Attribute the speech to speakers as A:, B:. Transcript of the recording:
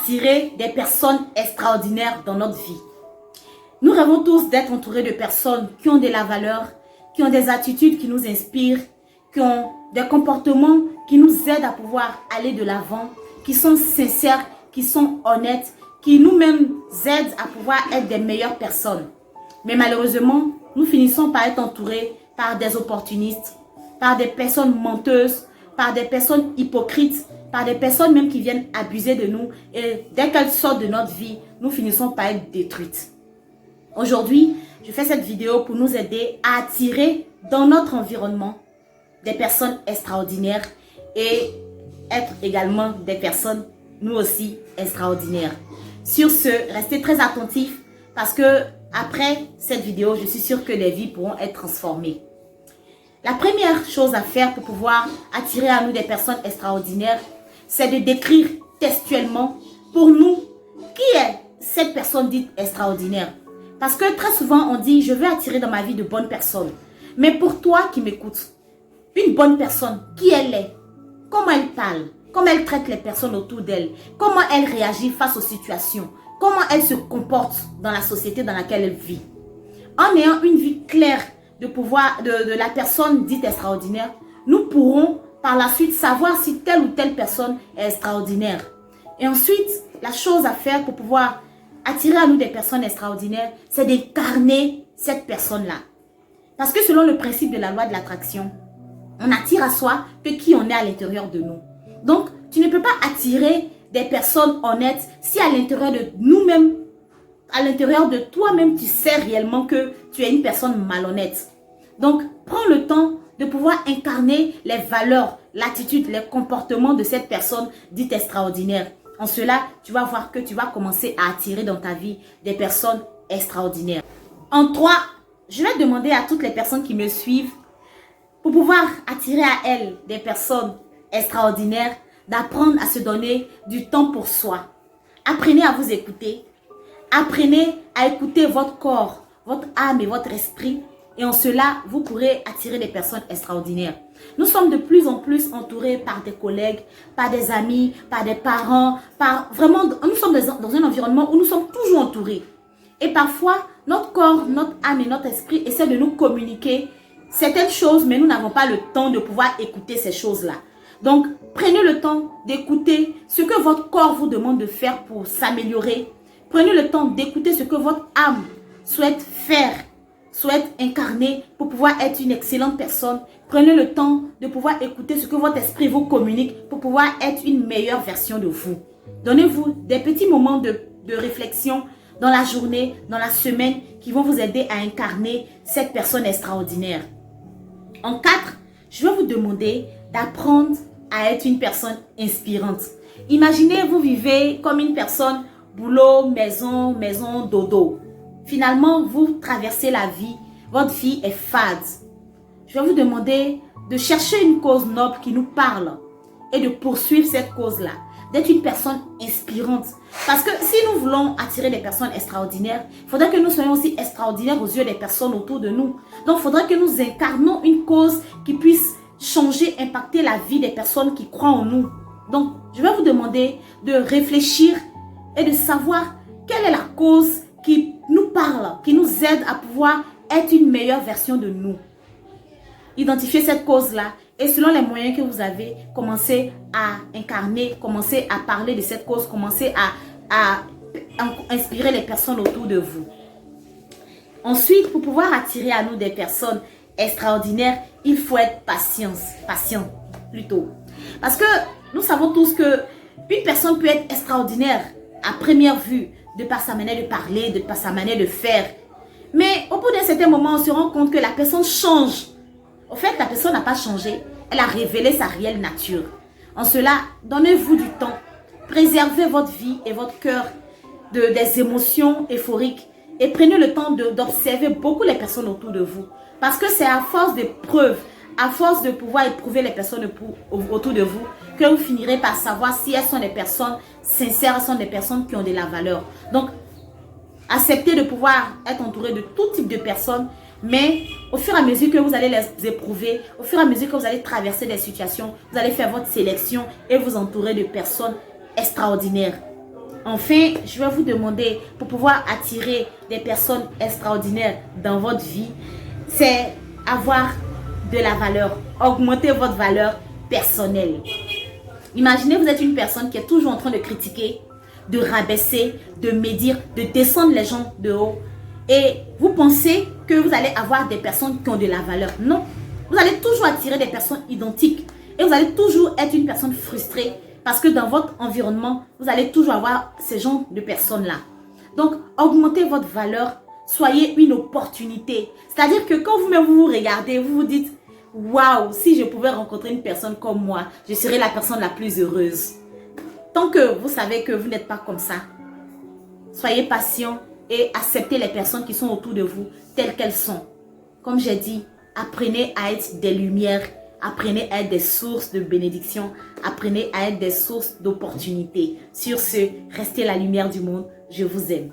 A: attirer des personnes extraordinaires dans notre vie. Nous rêvons tous d'être entourés de personnes qui ont de la valeur, qui ont des attitudes qui nous inspirent, qui ont des comportements qui nous aident à pouvoir aller de l'avant, qui sont sincères, qui sont honnêtes, qui nous-mêmes aident à pouvoir être des meilleures personnes. Mais malheureusement, nous finissons par être entourés par des opportunistes, par des personnes menteuses, par des personnes hypocrites, par des personnes même qui viennent abuser de nous. Et dès qu'elles sortent de notre vie, nous finissons par être détruites. Aujourd'hui, je fais cette vidéo pour nous aider à attirer dans notre environnement des personnes extraordinaires et être également des personnes, nous aussi, extraordinaires. Sur ce, restez très attentifs parce que après cette vidéo, je suis sûre que les vies pourront être transformées. La première chose à faire pour pouvoir attirer à nous des personnes extraordinaires, c'est de décrire textuellement pour nous qui est cette personne dite extraordinaire. Parce que très souvent, on dit, je veux attirer dans ma vie de bonnes personnes. Mais pour toi qui m'écoutes, une bonne personne, qui elle est, comment elle parle, comment elle traite les personnes autour d'elle, comment elle réagit face aux situations, comment elle se comporte dans la société dans laquelle elle vit. En ayant une vue claire de la personne dite extraordinaire, nous pourrons par la suite savoir si telle ou telle personne est extraordinaire. Et ensuite, la chose à faire pour pouvoir attirer à nous des personnes extraordinaires, c'est d'incarner cette personne-là. Parce que selon le principe de la loi de l'attraction, on attire à soi que qui on est à l'intérieur de nous. Donc, tu ne peux pas attirer des personnes honnêtes si à l'intérieur de nous-mêmes, à l'intérieur de toi-même, tu sais réellement que tu es une personne malhonnête. Donc, prends le temps de pouvoir incarner les valeurs, l'attitude, les comportements de cette personne dite extraordinaire. En cela, tu vas voir que tu vas commencer à attirer dans ta vie des personnes extraordinaires. En 3, je vais demander à toutes les personnes qui me suivent, pour pouvoir attirer à elles des personnes extraordinaires, d'apprendre à se donner du temps pour soi. Apprenez à vous écouter. Apprenez à écouter votre corps, votre âme et votre esprit. Et en cela, vous pourrez attirer des personnes extraordinaires. Nous sommes de plus en plus entourés par des collègues, par des amis, par des parents. Nous sommes dans un environnement où nous sommes toujours entourés. Et parfois, notre corps, notre âme et notre esprit essaient de nous communiquer certaines choses, mais nous n'avons pas le temps de pouvoir écouter ces choses-là. Donc, prenez le temps d'écouter ce que votre corps vous demande de faire pour s'améliorer. Prenez le temps d'écouter ce que votre âme souhaite faire, souhaite incarner pour pouvoir être une excellente personne. Prenez le temps de pouvoir écouter ce que votre esprit vous communique pour pouvoir être une meilleure version de vous. Donnez-vous des petits moments de réflexion dans la journée, dans la semaine, qui vont vous aider à incarner cette personne extraordinaire. En 4, je vais vous demander d'apprendre à être une personne inspirante. Imaginez, vous vivez comme une personne boulot, maison, dodo. Finalement, vous traversez la vie, votre vie est fade. Je vais vous demander de chercher une cause noble qui nous parle et de poursuivre cette cause-là, d'être une personne inspirante. Parce que si nous voulons attirer des personnes extraordinaires, il faudrait que nous soyons aussi extraordinaires aux yeux des personnes autour de nous. Donc, il faudrait que nous incarnions une cause qui puisse changer, impacter la vie des personnes qui croient en nous. Donc, je vais vous demander de réfléchir et de savoir quelle est la cause qui nous parle, qui nous aide à pouvoir être une meilleure version de nous. Identifiez cette cause-là et selon les moyens que vous avez, commencez à incarner, commencez à parler de cette cause, commencez à inspirer les personnes autour de vous. Ensuite, pour pouvoir attirer à nous des personnes extraordinaires, il faut être patient plutôt. Parce que nous savons tous que une personne peut être extraordinaire à première vue, de par sa manière de parler, de par sa manière de faire. Mais au bout d'un certain moment, on se rend compte que la personne change. En fait, la personne n'a pas changé. Elle a révélé sa réelle nature. En cela, donnez-vous du temps. Préservez votre vie et votre cœur des émotions euphoriques. Et prenez le temps d'observer beaucoup les personnes autour de vous. Parce que c'est à force de preuves, à force de pouvoir éprouver les personnes autour de vous, que vous finirez par savoir si elles sont des personnes sincères, elles sont des personnes qui ont de la valeur. Donc, acceptez de pouvoir être entouré de tout type de personnes, mais au fur et à mesure que vous allez les éprouver, au fur et à mesure que vous allez traverser des situations, vous allez faire votre sélection et vous entourer de personnes extraordinaires. Enfin, je vais vous demander, pour pouvoir attirer des personnes extraordinaires dans votre vie, c'est avoir de la valeur, augmenter votre valeur personnelle. Imaginez, vous êtes une personne qui est toujours en train de critiquer, de rabaisser, de médire, de descendre les gens de haut. Et vous pensez que vous allez avoir des personnes qui ont de la valeur. Non, vous allez toujours attirer des personnes identiques. Et vous allez toujours être une personne frustrée. Parce que dans votre environnement, vous allez toujours avoir ces genres de personnes-là. Donc, augmentez votre valeur. Soyez une opportunité. C'est-à-dire que quand vous-même vous regardez, vous vous dites, waouh, si je pouvais rencontrer une personne comme moi, je serais la personne la plus heureuse. Tant que vous savez que vous n'êtes pas comme ça, soyez patient et acceptez les personnes qui sont autour de vous telles qu'elles sont. Comme j'ai dit, apprenez à être des lumières, apprenez à être des sources de bénédiction, apprenez à être des sources d'opportunités. Sur ce, restez la lumière du monde. Je vous aime.